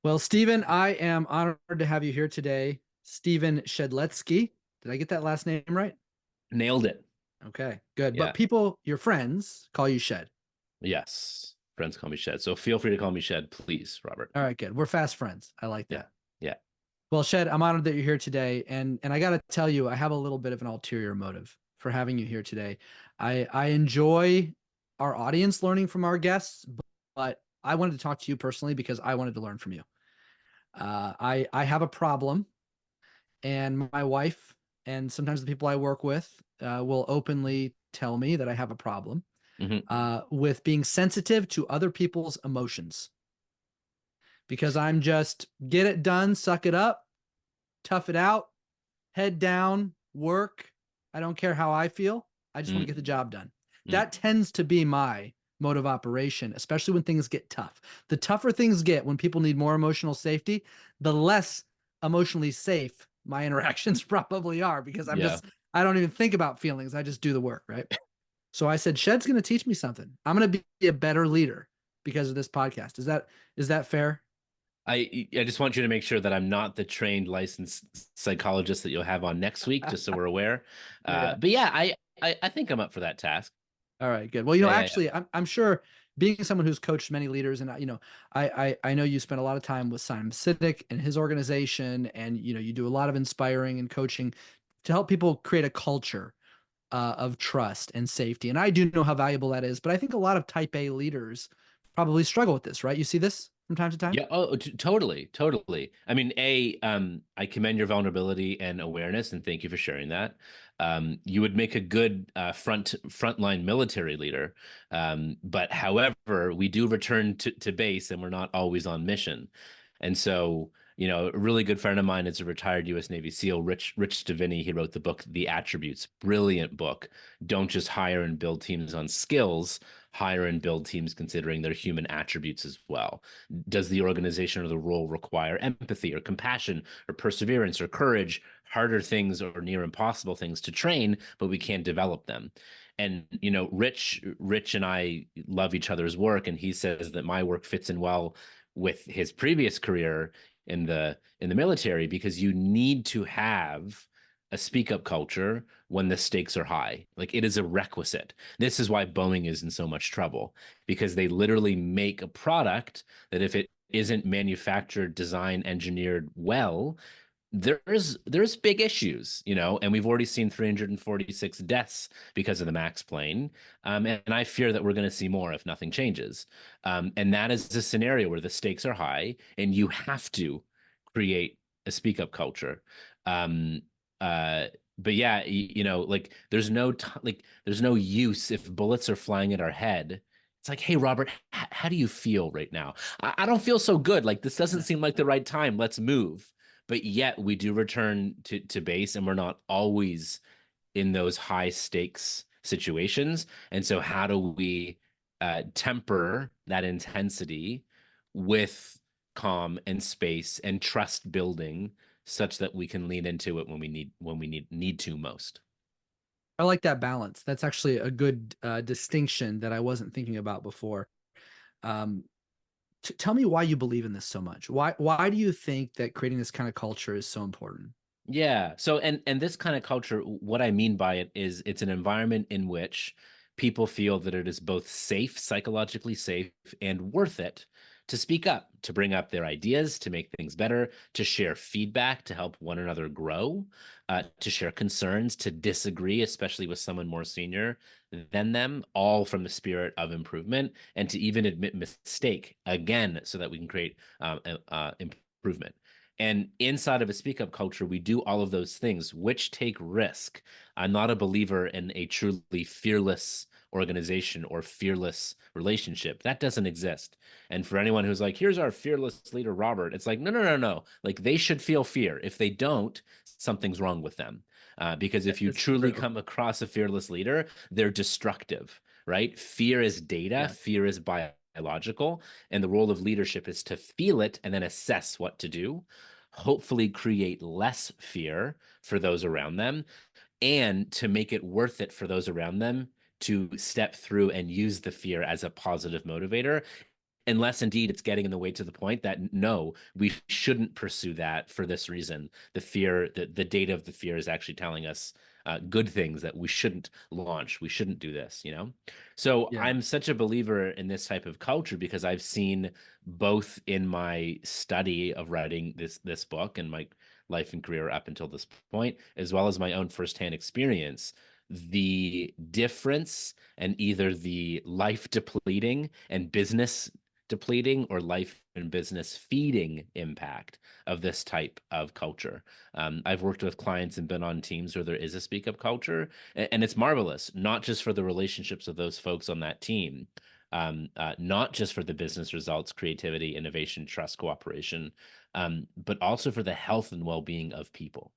Well, Stephen, I am honored to have you here today. Stephen Shedletzky. Did I get that last name right? Nailed it. Okay, good. But Yeah. people, your friends, call you Shed. Yes. Friends call me Shed. So feel free to call me Shed, please, Robert. All right, good. We're fast friends. I like Yeah. that. Yeah. Well, Shed, I'm honored that you're here today, and I got to tell you, I have a little bit of an ulterior motive for having you here today. I enjoy our audience learning from our guests, but I wanted to talk to you personally because I wanted to learn from you. I have a problem, and my wife and sometimes the people I work with will openly tell me that I have a problem Hmm. with being sensitive to other people's emotions because I'm just get it done, suck it up, tough it out, head down, work. I don't care how I feel. I just want to get the Mm, job done. mm. That tends to be my mode of operation, especially when things get tough. The tougher things get when people need more emotional safety, the less emotionally safe my interactions probably are because Yeah. I don't even think about feelings. I just do the work, right? So I said, Shed's going to teach me something. I'm going to be a better leader because of this podcast. Is that fair? I just want you to make sure that I'm not the trained licensed psychologist that you'll have on next week, just so we're aware. Yeah. But yeah, I think I'm up for that task. All right, good. Well, Yeah, yeah, yeah. actually, I'm sure being someone who's coached many leaders, and I know you spent a lot of time with Simon Sinek and his organization, and you do a lot of inspiring and coaching to help people create a culture of trust and safety. And I do know how valuable that is, but I think a lot of Type A leaders probably struggle with this, right? You see this from time to time. Yeah, oh, totally, totally. I mean, I commend your vulnerability and awareness, and thank you for sharing that. You would make a good frontline military leader, but however, we do return to base, and we're not always on mission. And so, a really good friend of mine is a retired U.S. Navy SEAL, Rich Diviney. He wrote the book The Attributes, brilliant book. Don't just hire and build teams on skills, hire and build teams considering their human attributes as well. Does the organization or the role require empathy or compassion or perseverance or courage, harder things or near impossible things to train, but we can't develop them? And Rich and I love each other's work, and he says that my work fits in well with his previous career in the military because you need to have a speak up culture when the stakes are high. Like it is a requisite. This is why Boeing is in so much trouble because they literally make a product that if it isn't manufactured, designed, engineered well, there's big issues, and we've already seen 346 deaths because of the Max plane, and I fear that we're going to see more if nothing changes. And that is a scenario where the stakes are high, and you have to create a speak up culture. Um, uh, but yeah, like there's no use if bullets are flying at our head. It's like, hey, Robert, how do you feel right now? I don't feel so good. Like this doesn't seem like the right time. Let's move. But yet we do return to base, and we're not always in those high stakes situations. And so, how do we temper that intensity with calm and space and trust building, such that we can lean into it when we need to most? I like that balance. That's actually a good distinction that I wasn't thinking about before. Um, tell me why you believe in this so much. Why do you think that creating this kind of culture is so important? Yeah. So and this kind of culture, what I mean by it is it's an environment in which people feel that it is both safe, psychologically safe, and worth it to speak up, to bring up their ideas, to make things better, to share feedback, to help one another grow, to share concerns, to disagree, especially with someone more senior than them, all from the spirit of improvement, and to even admit mistake again, so that we can create improvement. And inside of a speak up culture, we do all of those things, which take risk. I'm not a believer in a truly fearless organization or fearless relationship. That doesn't exist. And for anyone who's like, here's our fearless leader, Robert, it's like, no, no, no, no. Like they should feel fear. If they don't, something's wrong with them. Because if you It's truly true. come across a fearless leader, they're destructive, right? Fear is data, Yeah. fear is biological, and the role of leadership is to feel it and then assess what to do, hopefully create less fear for those around them, and to make it worth it for those around them to step through and use the fear as a positive motivator unless indeed it's getting in the way to the point that no, we shouldn't pursue that for this reason. The fear, the data of the fear is actually telling us good things that we shouldn't launch. We shouldn't do this, you know? So Yeah. I'm such a believer in this type of culture because I've seen both in my study of writing this book and my life and career up until this point, as well as my own firsthand experience, the difference and either the life depleting and business depleting or life and business feeding impact of this type of culture. I've worked with clients and been on teams where there is a speak up culture, and it's marvelous, not just for the relationships of those folks on that team, not just for the business results, creativity, innovation, trust, cooperation, but also for the health and well being of people.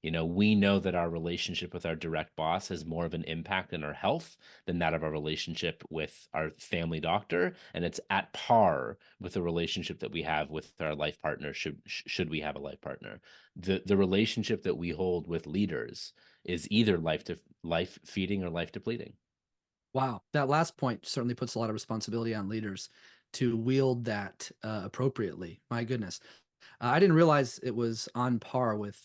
You know, we know that our relationship with our direct boss has more of an impact on our health than that of our relationship with our family doctor, and it's at par with the relationship that we have with our life partner should we have a life partner. The relationship that we hold with leaders is either life feeding or life depleting. Wow. That last point certainly puts a lot of responsibility on leaders to wield that appropriately. My goodness. I didn't realize it was on par with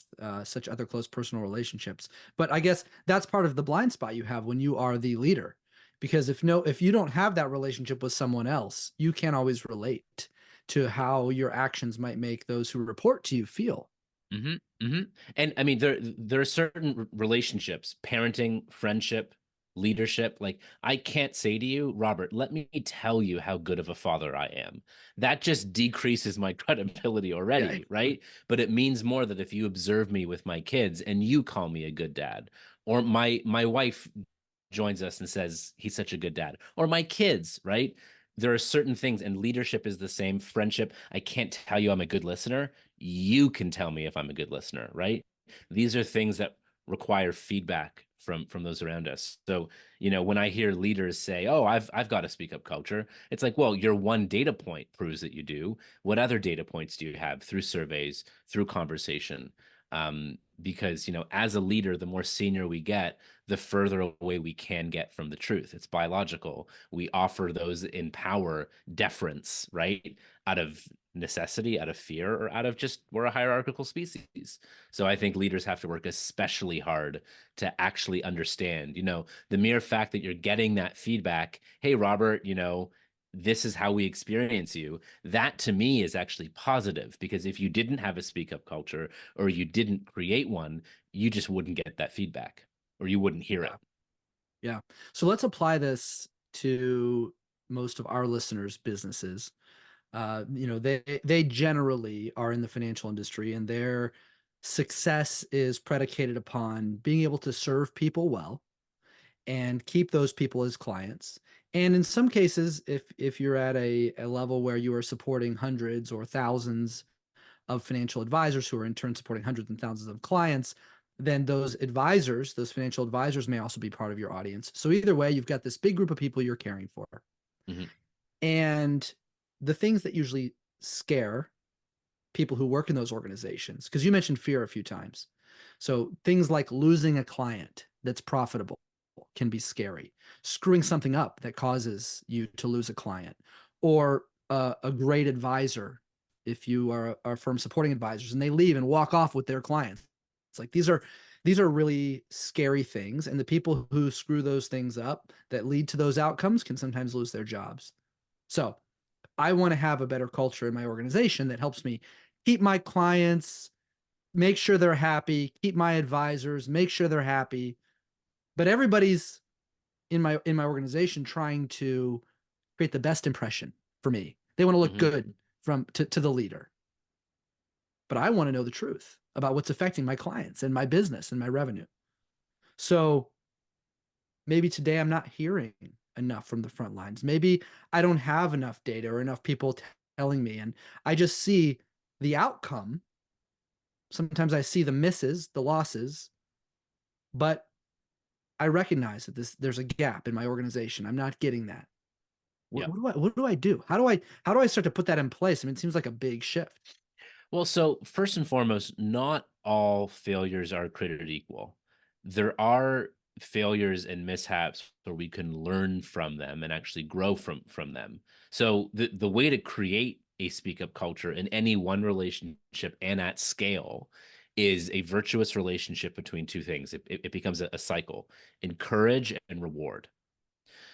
such other close personal relationships. But I guess that's part of the blind spot you have when you are the leader. Because if you don't have that relationship with someone else, you can't always relate to how your actions might make those who report to you feel. hmm hmm And I mean, there are certain relationships, parenting, friendship, leadership. Like I can't say to you, Robert, let me tell you how good of a father I am. That just decreases my credibility Yeah. already, right? But it means more that if you observe me with my kids and you call me a good dad, or my wife joins us and says he's such a good dad, or my kids, right? There are certain things, and leadership is the same. Friendship, I can't tell you I'm a good listener. You can tell me if I'm a good listener, right? These are things that require feedback from those around us. So, you know, when I hear leaders say, "Oh, I've got a speak up culture," it's like, well, your one data point proves that you do. What other data points do you have through surveys, through conversation? Because, you know, as a leader, the more senior we get, the further away we can get from the truth. It's biological. We offer those in power deference, right? Out of necessity, out of fear, or out of just we're a hierarchical species. So I think leaders have to work especially hard to actually understand, you know, the mere fact that you're getting that feedback, hey, Robert, you know, this is how we experience you. That to me is actually positive because if you didn't have a speak up culture or you didn't create one, you just wouldn't get that feedback or you wouldn't hear Yeah. it. Yeah. So let's apply this to most of our listeners' businesses. They generally are in the financial industry, and their success is predicated upon being able to serve people well and keep those people as clients. And in some cases, if you're at a level where you are supporting hundreds or thousands of financial advisors who are in turn supporting hundreds and thousands of clients, then those advisors, those financial advisors may also be part of your audience. So either way, you've got this big group of people you're caring for. Mhm. And the things that usually scare people who work in those organizations, because you mentioned fear a few times. So things like losing a client that's profitable can be scary. Screwing something up that causes you to lose a client, or a great advisor, if you are a firm supporting advisors and they leave and walk off with their clients. It's like these are really scary things, and the people who screw those things up that lead to those outcomes can sometimes lose their jobs. So I want to have a better culture in my organization that helps me keep my clients, make sure they're happy, keep my advisors, make sure they're happy. But everybody's in my organization trying to create the best impression for me. They want to look Mhm. good to the leader. But I want to know the truth about what's affecting my clients and my business and my revenue. So maybe today I'm not hearing enough from the front lines. Maybe I don't have enough data or enough people telling me. And I just see the outcome. Sometimes I see the misses, the losses, but I recognize that there's a gap in my organization. I'm not getting that. What, Yeah. what do I what do I do? How do I start to put that in place? I mean, it seems like a big shift. Well, so first and foremost, not all failures are created equal. There are failures and mishaps where we can learn from them and actually grow from them. So the way to create a speak up culture in any one relationship and at scale is a virtuous relationship between two things. It becomes a cycle: encourage and reward.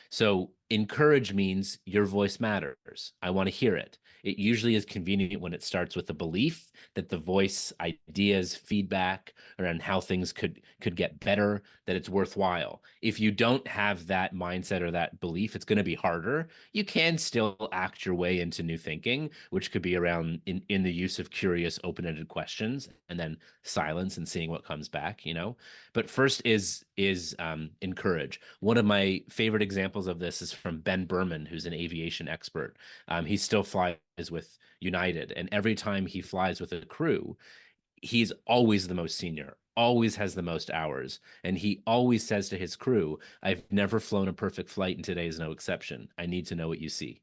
So encourage means your voice matters. I want to hear it. It usually is convenient when it starts with the belief that the voice, ideas, feedback around how things could get better, that it's worthwhile. If you don't have that mindset or that belief, it's going to be harder. You can still act your way into new thinking, which could be around in the use of curious, open-ended questions, and then silence and seeing what comes back, you know. But first is encourage. One of my favorite examples of this is from Ben Berman, who's an aviation expert. He still flies with United, and every time he flies with a crew, he's always the most senior, always has the most hours, and he always says to his crew, "I've never flown a perfect flight, and today is no exception. I need to know what you see."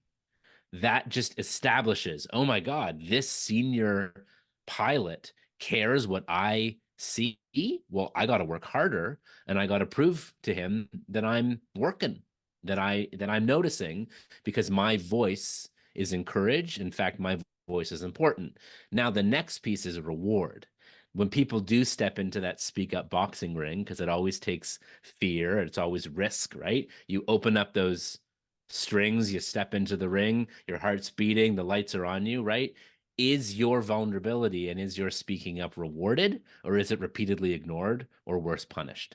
That just establishes, oh my God, this senior pilot cares what I see. Well, I got to work harder, and I got to prove to him that I'm working, that I'm noticing, because my voice is encouraged. In fact, my voice is important. Now, the next piece is reward. When people do step into that speak up boxing ring, because it always takes fear, it's always risk, right? You open up those strings, you step into the ring, your heart's beating, the lights are on you, right? Is your vulnerability and is your speaking up rewarded, or is it repeatedly ignored, or worse, punished?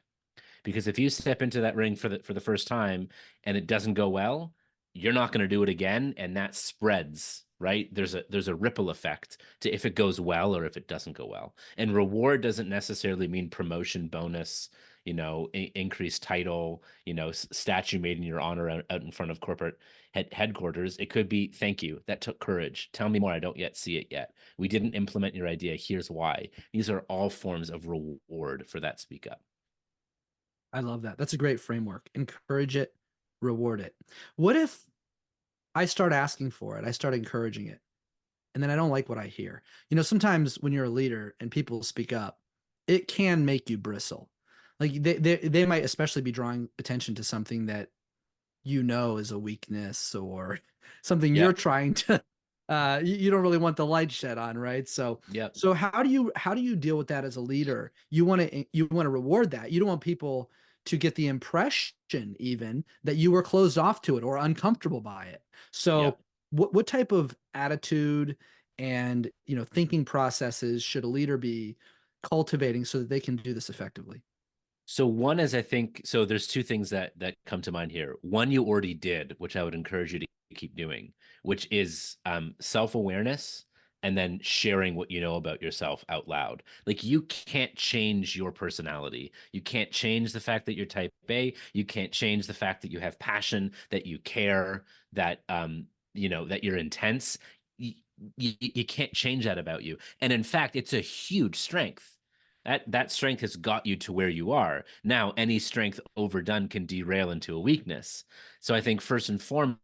Because if you step into that ring for the first time and it doesn't go well, you're not going to do it again, and that spreads, right? There's a ripple effect to if it goes well or if it doesn't go well. And reward doesn't necessarily mean promotion, bonus, increased title, statue made in your honor out in front of corporate headquarters. It could be, thank you, that took courage. Tell me more. I don't yet see it yet. We didn't implement your idea. Here's why. These are all forms of reward for that speak up. I love that. That's a great framework. Encourage it, reward it. What if I start asking for it? I start encouraging it, and then I don't like what I hear. Sometimes when you're a leader and people speak up, it can make you bristle. Like they might especially be drawing attention to something that is a weakness or something Yeah. you're trying to you don't really want the light shed on, right? so Yeah. so how do you deal with that as a leader? You want to reward that. You don't want people to get the impression even that you were closed off to it or uncomfortable by it. Yeah. So what type of attitude and thinking processes should a leader be cultivating so that they can do this effectively? So one is, I think, so there's two things that come to mind here. One you already did, which I would encourage you to keep doing, which is self-awareness, and then sharing what you know about yourself out loud. Like, you can't change your personality. You can't change the fact that you're type A. You can't change the fact that you have passion, that you care, that you're intense. You can't change that about you. And in fact, it's a huge strength. That strength has got you to where you are. Now, any strength overdone can derail into a weakness. So I think first and foremost,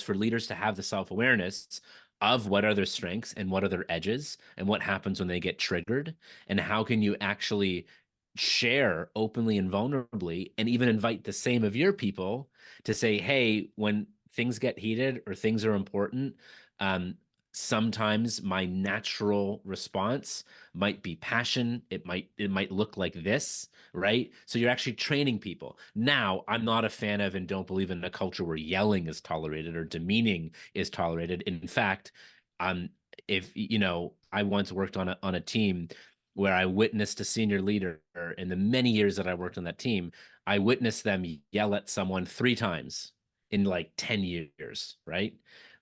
for leaders to have the self-awareness of what are their strengths and what are their edges and what happens when they get triggered, and how can you actually share openly and vulnerably, and even invite the same of your people to say, hey, when things get heated or things are important, um, sometimes my natural response might be passion. It might look like this, right? So you're actually training people. Now, I'm not a fan of and don't believe in a culture where yelling is tolerated or demeaning is tolerated. In fact, um, if I once worked on a team where I witnessed a senior leader in the many years that I worked on that team. I witnessed them yell at someone 3 times in like 10 years, right?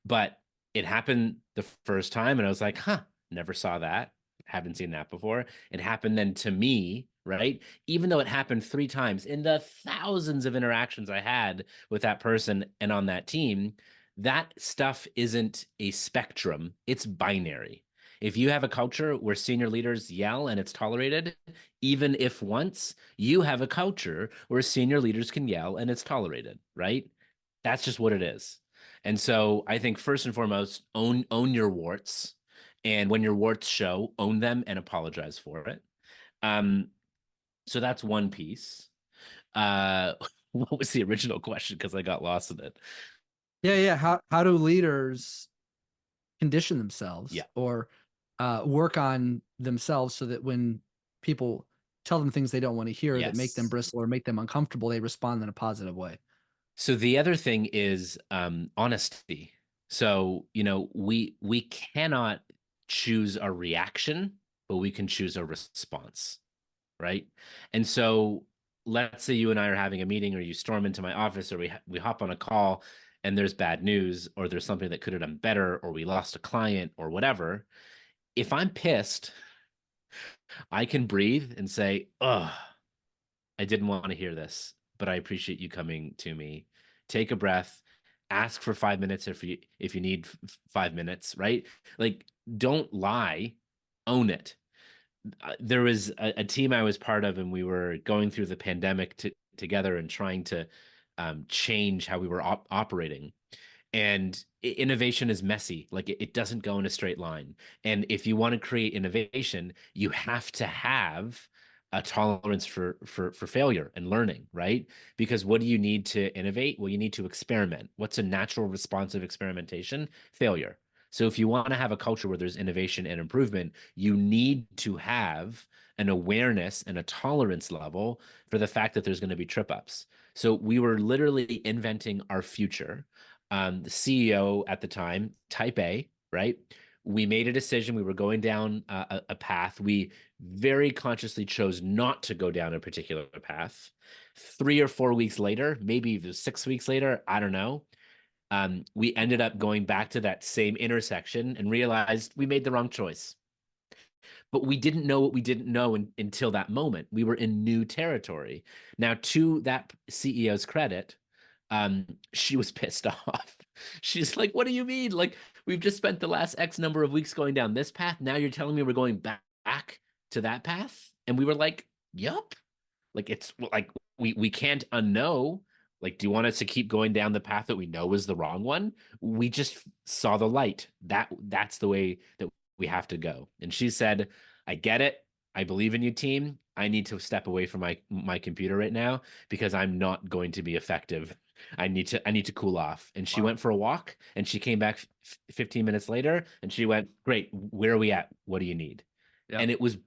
But it happened the first time, and I was like, huh, never saw that. Haven't seen that before. It happened then to me, right? Even though it happened 3 times in the thousands of interactions I had with that person and on that team, that stuff isn't a spectrum, it's binary. If you have a culture where senior leaders yell and it's tolerated, even if once, you have a culture where senior leaders can yell and it's tolerated, right? That's just what it is. And so I think first and foremost, own your warts. And when your warts show, own them and apologize for it. Um, so that's one piece. Uh, what was the original question? Because I got lost in it. Yeah, yeah. How do leaders condition Yeah. themselves or work on themselves so that when people tell them things they don't want to hear that make them Yes. bristle or make them uncomfortable, they respond in a positive way? So the other thing is honesty. So, we cannot choose a reaction, but we can choose a response, right? And so let's say you and I are having a meeting, or you storm into my office, or we hop on a call and there's bad news, or there's something that could have done better, or we lost a client or whatever. If I'm pissed, I can breathe and say, "Ugh, I didn't want to hear this, but I appreciate you coming to me. Take a breath, ask for 5 minutes if you need 5 minutes, right? Like, don't lie, own it." There was a team I was part of, and we were going through the pandemic together and trying to change how we were operating. And innovation is messy. Like, it doesn't go in a straight line. And if you want to create innovation, you have to have a tolerance for failure and learning, right? Because what do you need to innovate? Well, you need to experiment. What's a natural response of experimentation? Failure. So if you want to have a culture where there's innovation and improvement, you need to have an awareness and a tolerance level for the fact that there's going to be trip ups. So we were literally inventing our future. The CEO at the time, type A, right? We made a decision. We were going down a path. We very consciously chose not to go down a particular path. 3 or 4 weeks later, maybe even 6 weeks later, I don't know. We ended up going back to that same intersection and realized we made the wrong choice. But we didn't know what we didn't know until that moment. We were in new territory. Now, to that CEO's credit, she was pissed off. She's like, "What do you mean? Like, we've just spent the last X number of weeks going down this path. Now you're telling me we're going back to that path?" And we were like, "Yup." Like, it's like we can't unknow. Like, do you want us to keep going down the path that we know is the wrong one? We just saw the light. That's the way that we have to go. And she said, "I get it. I believe in you, team. I need to step away from my computer right now because I'm not going to be effective. I need to cool off." And she Wow. went for a walk, and she came back 15 minutes later, and she went, "Great. Where are we at? What do you need?" Yeah. And it was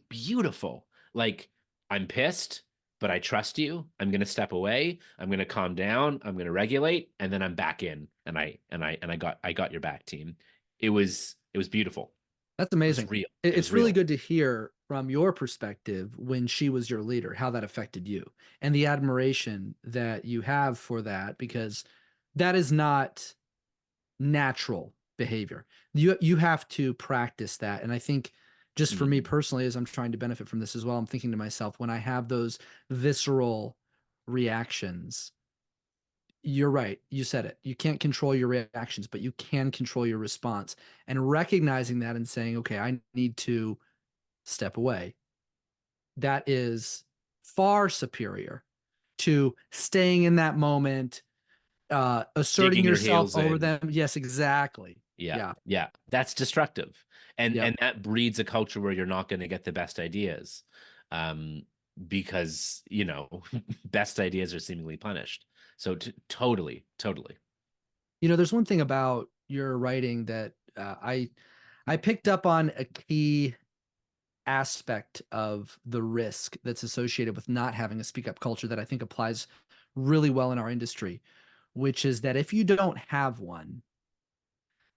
beautiful. Like, I'm pissed, but I trust you. I'm going to step away. I'm going to calm down. I'm going to regulate, and then I'm back in. And I got your back, team. It was beautiful. That's It was amazing. real. It was It's really real. good to hear from your perspective when she was your leader, how that affected you and the admiration that you have for that, because that is not natural behavior. You have to practice that. And I think just for me Mhm. personally, as I'm trying to benefit from this as well, I'm thinking to myself, when I have those visceral reactions, you're right. You said it. You can't control your reactions, but you can control your response. And recognizing that and saying, okay, I need to step away. That is far superior to staying in that moment, asserting Digging your yourself heels over in. them. Yes, exactly. Yeah, Yeah. yeah, that's destructive, and Yep. and that breeds a culture where you're not going to get the best ideas, um, because best ideas are seemingly punished. So totally, totally. There's one thing about your writing that I picked up on a key aspect of the risk that's associated with not having a speak up culture that I think applies really well in our industry, which is that if you don't have one,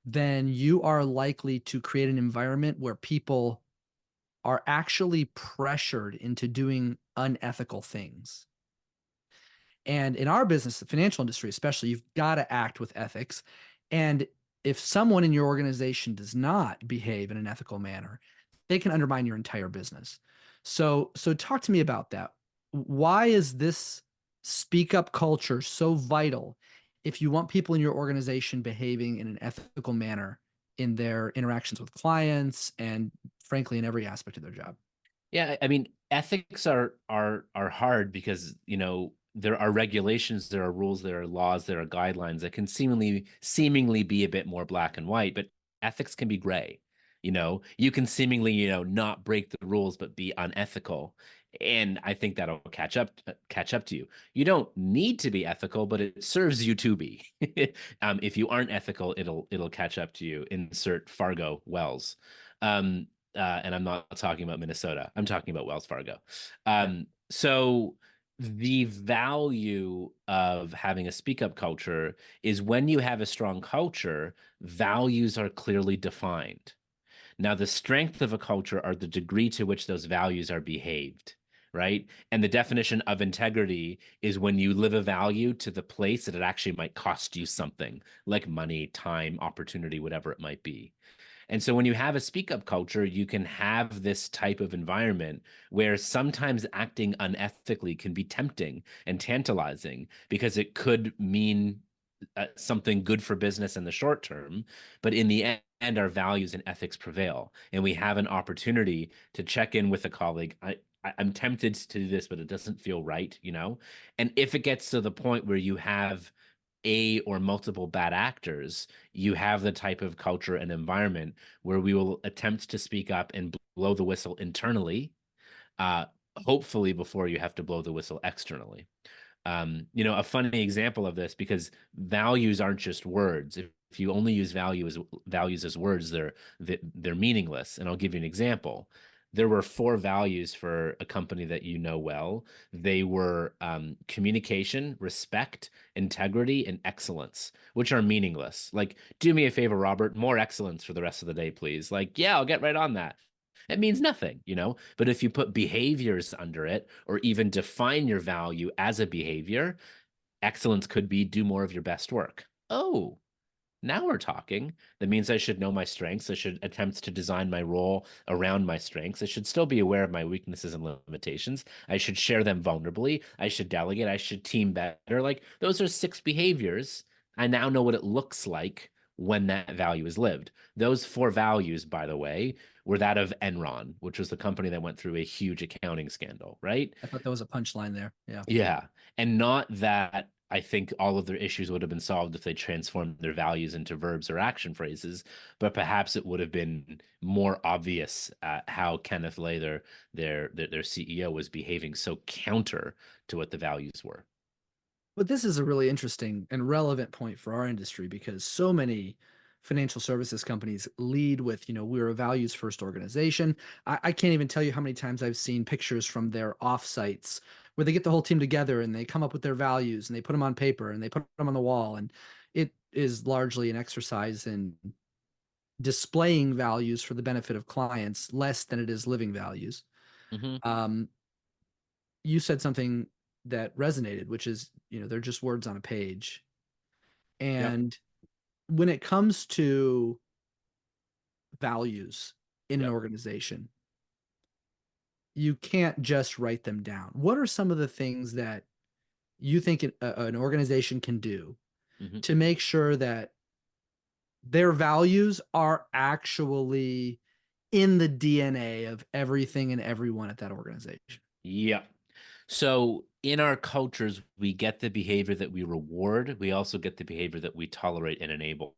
then you are likely to create an environment where people are actually pressured into doing unethical things. And in our business, the financial industry especially, you've got to act with ethics. And if someone in your organization does not behave in an ethical manner, they can undermine your entire business. So talk to me about that. Why is this speak up culture so vital if you want people in your organization behaving in an ethical manner in their interactions with clients and frankly in every aspect of their job? Yeah, I mean, ethics are hard because, there are regulations, there are rules, there are laws, there are guidelines that can seemingly be a bit more black and white, but ethics can be gray. You can seemingly, not break the rules but be unethical. And I think that'll catch up to you. You don't need to be ethical, but it serves you to be. If you aren't ethical, it'll catch up to you. Insert Fargo Wells. And I'm not talking about Minnesota. I'm talking about Wells Fargo. Yeah. So the value of having a speak up culture is when you have a strong culture, values are clearly defined. Now, the strength of a culture are the degree to which those values are behaved, right? And the definition of integrity is when you live a value to the place that it actually might cost you something, like money, time, opportunity, whatever it might be. And so when you have a speak up culture, you can have this type of environment where sometimes acting unethically can be tempting and tantalizing because it could mean something good for business in the short term, but in the end, our values and ethics prevail, and we have an opportunity to check in with a colleague. I'm tempted to do this, but it doesn't feel right, you know? And if it gets to the point where you have a or multiple bad actors, you have the type of culture and environment where we will attempt to speak up and blow the whistle internally, uh, hopefully before you have to blow the whistle externally. A funny example of this, because values aren't just words. If you only use values as words, they're meaningless. And I'll give you an example. There were four values for a company that you know well. They were communication, respect, integrity, and excellence, which are meaningless. Like, do me a favor, Robert, more excellence for the rest of the day, please. Like, yeah, I'll get right on that. It means nothing, you know? But if you put behaviors under it or even define your value as a behavior, excellence could be do more of your best work. Oh, now we're talking. That means I should know my strengths. I should attempt to design my role around my strengths. I should still be aware of my weaknesses and limitations. I should share them vulnerably. I should delegate. I should team better. Like those are six behaviors. I now know what it looks like when that value is lived. Those four values, by the way, were that of Enron, which was the company that went through a huge accounting scandal, right? I thought that was a punchline there. Yeah. Yeah. And not that I think all of their issues would have been solved if they transformed their values into verbs or action phrases, but perhaps it would have been more obvious how Kenneth Lay, their CEO, was behaving so counter to what the values were. But this is a really interesting and relevant point for our industry because so many financial services companies lead with, we're a values first organization. I can't even tell you how many times I've seen pictures from their offsites where they get the whole team together and they come up with their values and they put them on paper and they put them on the wall. And it is largely an exercise in displaying values for the benefit of clients less than it is living values. Hmm. Um, you said something that resonated, which is, they're just words on a page. Yep. And when it comes to values in an Yep. organization, you can't just write them down. What are some of the things that you think an organization can do Hmm. to make sure that their values are actually in the DNA of everything and everyone at that organization? Yep. So in our cultures, we get the behavior that we reward. We also get the behavior that we tolerate and enable.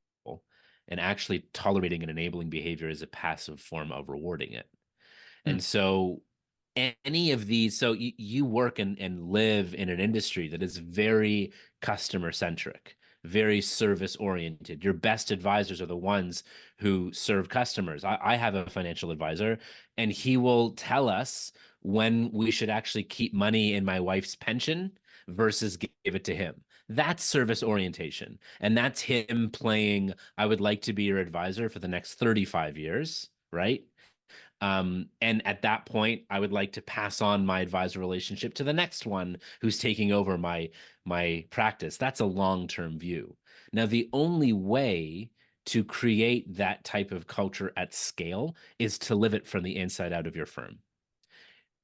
And actually, tolerating and enabling behavior is a passive form of rewarding it. Hmm. And so, any of these, so you work and live in an industry that is very customer centric, very service oriented. Your best advisors are the ones who serve customers. I have a financial advisor, and he will tell us when we should actually keep money in my wife's pension versus give it to him. That's service orientation. And that's him playing, I would like to be your advisor for the next 35 years, right? And at that point, I would like to pass on my advisor relationship to the next one who's taking over my practice. That's a long-term view. Now, the only way to create that type of culture at scale is to live it from the inside out of your firm.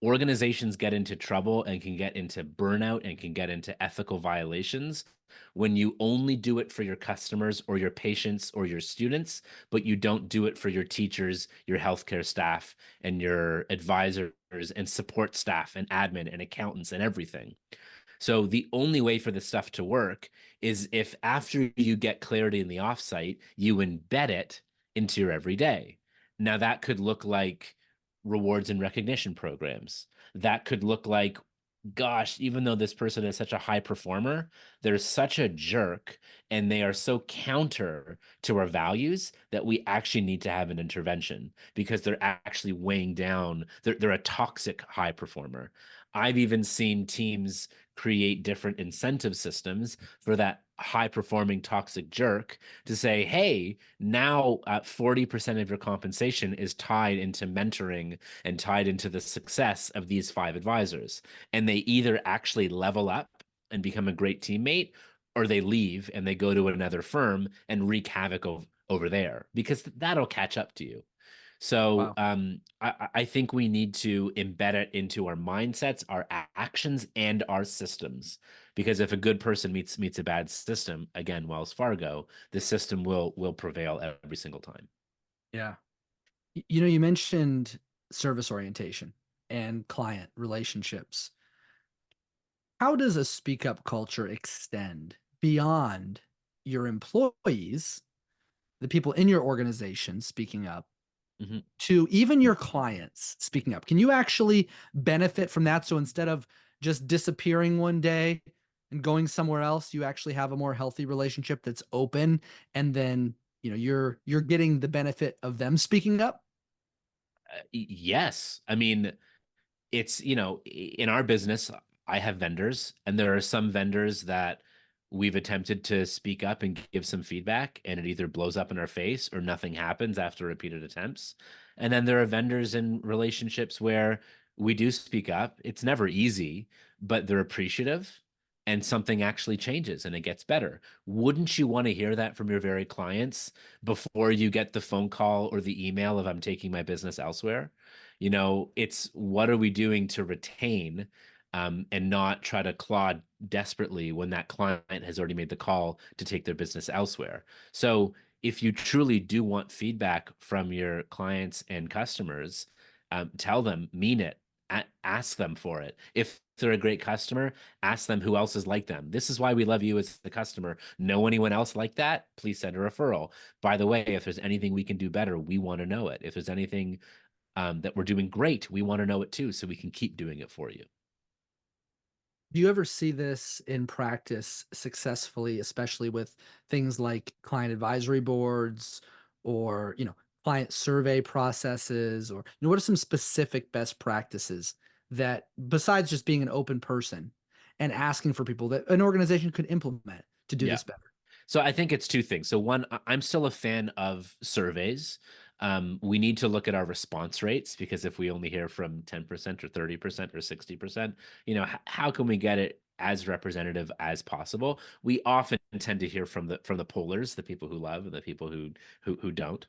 Organizations get into trouble and can get into burnout and can get into ethical violations when you only do it for your customers or your patients or your students, but you don't do it for your teachers, your healthcare staff, and your advisors and support staff and admin and accountants and everything. So the only way for this stuff to work is if after you get clarity in the offsite, you embed it into your everyday. Now that could look like rewards and recognition programs. That could look like, gosh, even though this person is such a high performer, they're such a jerk and they are so counter to our values that we actually need to have an intervention because they're actually weighing down, they're a toxic high performer. I've even seen teams create different incentive systems for that high performing toxic jerk to say, hey, now 40% of your compensation is tied into mentoring and tied into the success of these 5 advisors. And they either actually level up and become a great teammate, or they leave and they go to another firm and wreak havoc over there because that'll catch up to you. So Wow. I think we need to embed it into our mindsets, our actions, and our systems. Because if a good person meets a bad system, again, Wells Fargo, the system will prevail every single time. Yeah. You know, you mentioned service orientation and client relationships. How does a speak up culture extend beyond your employees, the people in your organization speaking up, Mhm. to even your clients speaking up? Can you actually benefit from that? So instead of just disappearing one day and going somewhere else, you actually have a more healthy relationship that's open, and then, you know, you're getting the benefit of them speaking up? Yes. I mean, it's, in our business, I have vendors, and there are some vendors that we've attempted to speak up and give some feedback, and it either blows up in our face or nothing happens after repeated attempts. And then there are vendors in relationships where we do speak up. It's never easy, but they're appreciative and something actually changes and it gets better. Wouldn't you want to hear that from your very clients before you get the phone call or the email of I'm taking my business elsewhere? It's what are we doing to retain and not try to claw desperately when that client has already made the call to take their business elsewhere. So if you truly do want feedback from your clients and customers, tell them, mean it, ask them for it. If they're a great customer, ask them who else is like them. This is why we love you as the customer. Know anyone else like that? Please send a referral. By the way, if there's anything we can do better, we want to know it. If there's anything that we're doing great, we want to know it too, so we can keep doing it for you. Do you ever see this in practice successfully, especially with things like client advisory boards or, you know, client survey processes, or, you know, what are some specific best practices that, besides just being an open person and asking for people, that an organization could implement to do Yeah. this better? So I think it's two things. So one, I'm still a fan of surveys. We need to look at our response rates because if we only hear from 10% or 30% or 60%, how can we get it as representative as possible? We often tend to hear from the pollers, the people who love and the people who don't.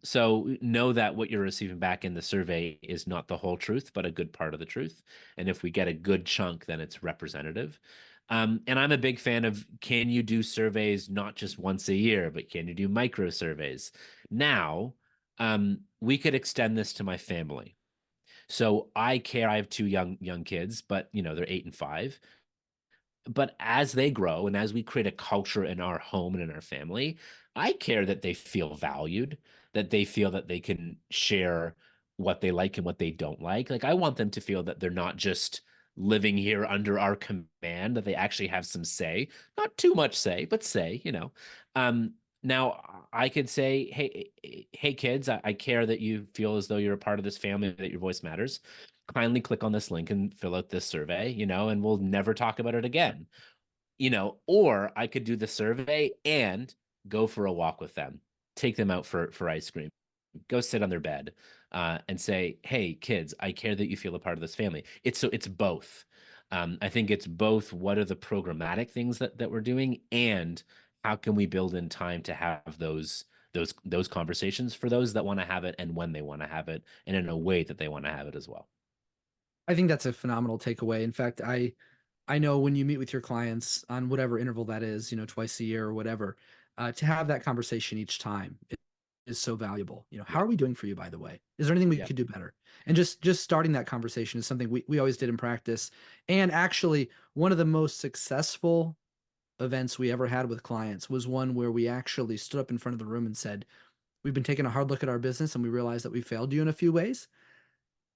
So know that what you're receiving back in the survey is not the whole truth, but a good part of the truth. And if we get a good chunk, then it's representative. And I'm a big fan of, can you do surveys not just once a year, but can you do micro surveys? Now, we could extend this to my family. So I care. I have two young kids, but they're 8 and 5. But as they grow and as we create a culture in our home and in our family, I care that they feel valued, that they feel that they can share what they like and what they don't like. Like I want them to feel that they're not just living here under our command, that they actually have some say, not too much say, but say. Um, Now I could say, hey kids, I care that you feel as though you're a part of this family, that your voice matters. Kindly click on this link and fill out this survey, and we'll never talk about it again. Or I could do the survey and go for a walk with them, take them out for ice cream, go sit on their bed, and say, "Hey, kids, I care that you feel a part of this family." It's both. I think it's both. What are the programmatic things that we're doing, and how can we build in time to have those conversations for those that want to have it, and when they want to have it, and in a way that they want to have it as well. I think that's a phenomenal takeaway. In fact, I know when you meet with your clients on whatever interval that is, you know, twice a year or whatever, to have that conversation each time is so valuable. You know, how Yeah, are we doing for you, by the way? Is there anything we yeah, could do better? And just starting that conversation is something we always did in practice. And actually, one of the most successful events we ever had with clients was one where we actually stood up in front of the room and said, "We've been taking a hard look at our business and we realized that we failed you in a few ways.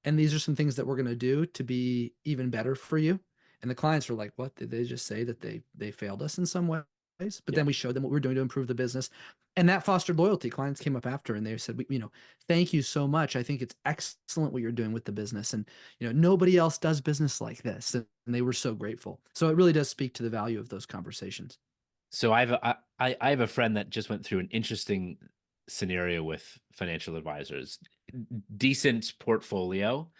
and these are some things that we're going to do to be even better for you. And the clients were like, what? Did they just say that they failed us in some ways? But Yeah. then we showed them what we're doing to improve the business. And that fostered loyalty. Clients came up after and they said, thank you so much. I think it's excellent what you're doing with the business. And, nobody else does business like this. And they were so grateful. So it really does speak to the value of those conversations. So I have a friend that just went through an interesting scenario with financial advisors, decent portfolio,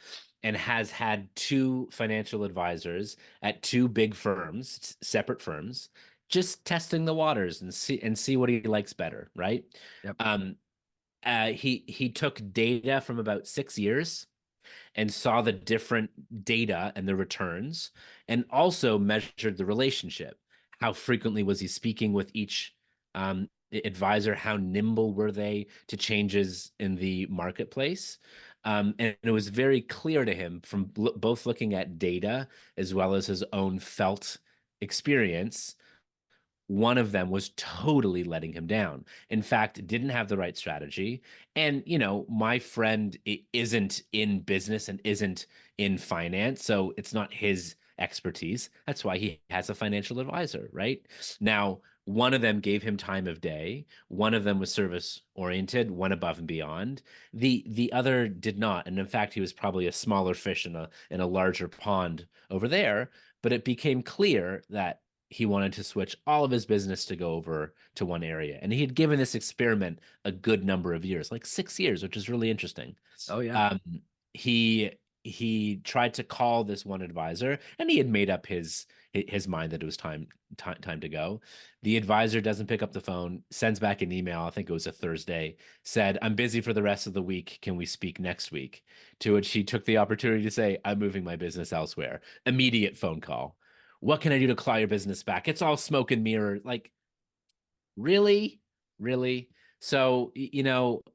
and has had two financial advisors at two big firms, separate firms, just testing the waters and see what he likes better, right? Yep. Um, he took data from about 6 years and saw the different data and the returns, and also measured the relationship. How frequently was he speaking with each advisor? How nimble were they to changes in the marketplace? And it was very clear to him from both looking at data as well as his own felt experience, one of them was totally letting him down. In fact, didn't have the right strategy. And, my friend isn't in business and isn't in finance, so it's not his expertise. That's why he has a financial advisor, right? Now, one of them gave him time of day. One of them was service oriented, went above and beyond. The other did not. And in fact, he was probably a smaller fish in a larger pond over there. But it became clear that he wanted to switch all of his business to go over to one area. And he had given this experiment a good number of years, like 6 years, which is really interesting. Oh, yeah. Um, he he tried to call this one advisor, and he had made up his mind that it was time to go. The advisor doesn't pick up the phone, sends back an email. I think it was a Thursday, said, "I'm busy for the rest of the week. Can we speak next week?" To which he took the opportunity to say, "I'm moving my business elsewhere." Immediate phone call. "What can I do to claw your business back?" It's all smoke and mirror. Like, really? Really? So,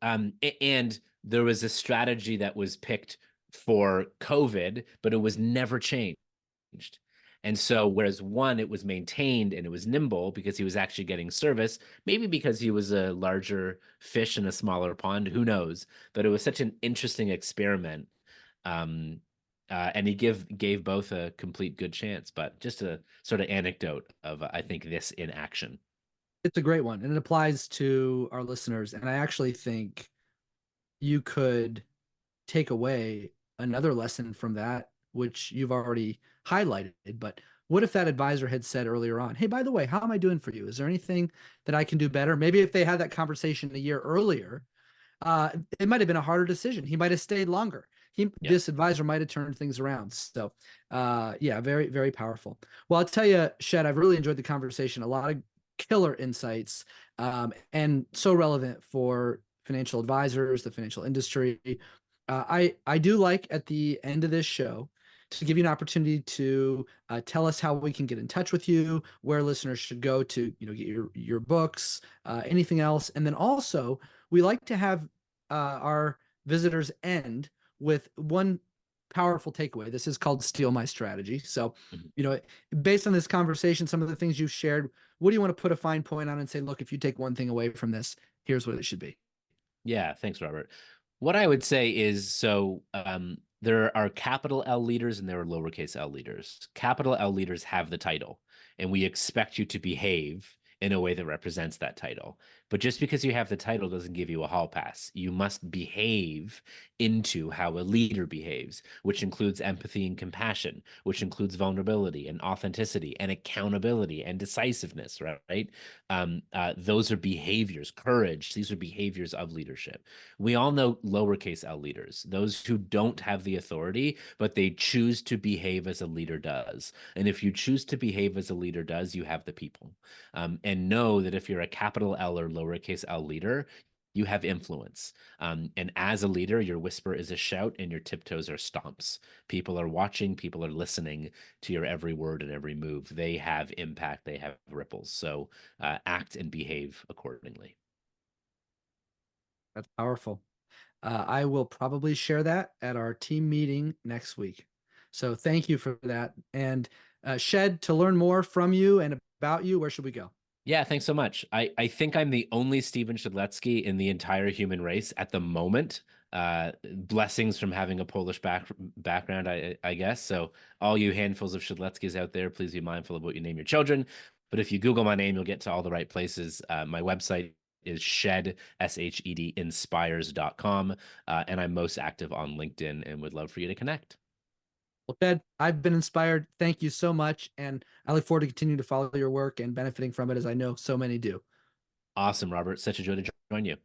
and there was a strategy that was picked for COVID, but it was never changed. And so, whereas one, it was maintained and it was nimble because he was actually getting service, maybe because he was a larger fish in a smaller pond, who knows? But it was such an interesting experiment. Um, and he gave both a complete good chance, but just a sort of anecdote of, I think, this in action. It's a great one, and it applies to our listeners. And I actually think you could take away another lesson from that, which you've already highlighted. But what if that advisor had said earlier on, hey, by the way, how am I doing for you? Is there anything that I can do better? Maybe if they had that conversation a year earlier, it might have been a harder decision. He might have stayed longer. Yeah. This advisor might have turned things around. So, yeah, very, very powerful. Well, I'll tell you, Shed, I've really enjoyed the conversation. A lot of killer insights, and so relevant for financial advisors, the financial industry. I do like at the end of this show to give you an opportunity to tell us how we can get in touch with you, where listeners should go to, get your books, anything else, and then also we like to have our visitors end with one powerful takeaway. This is called Steal My Strategy. So, Mhm. you know, based on this conversation, some of the things you've shared, what do you want to put a fine point on and say, look, if you take one thing away from this, here's what it should be? Yeah, thanks, Robert. What I would say is, so there are capital L leaders and there are lowercase l leaders. Capital L leaders have the title, and we expect you to behave in a way that represents that title. But just because you have the title doesn't give you a hall pass. You must behave into how a leader behaves, which includes empathy and compassion, which includes vulnerability and authenticity and accountability and decisiveness, right? Those are behaviors, courage. These are behaviors of leadership. We all know lowercase l leaders, those who don't have the authority, but they choose to behave as a leader does. And if you choose to behave as a leader does, you have the people. And know that if you're a capital L or lowercase l leader, you have influence. And as a leader, your whisper is a shout and your tiptoes are stomps. People are watching, people are listening to your every word and every move. They have impact, they have ripples. So act and behave accordingly. That's powerful. I will probably share that at our team meeting next week. So thank you for that. And Shed, to learn more from you and about you, where should we go? Yeah, thanks so much. I think I'm the only Stephen Shedletzky in the entire human race at the moment. blessings from having a Polish background, I guess. So all you handfuls of Shedletzkys out there, please be mindful of what you name your children. But if you Google my name, you'll get to all the right places. My website is Shed, inspires.com. And I'm most active on LinkedIn and would love for you to connect. Well, Ted, I've been inspired. Thank you so much. And I look forward to continuing to follow your work and benefiting from it as I know so many do. Awesome, Robert. Such a joy to join you.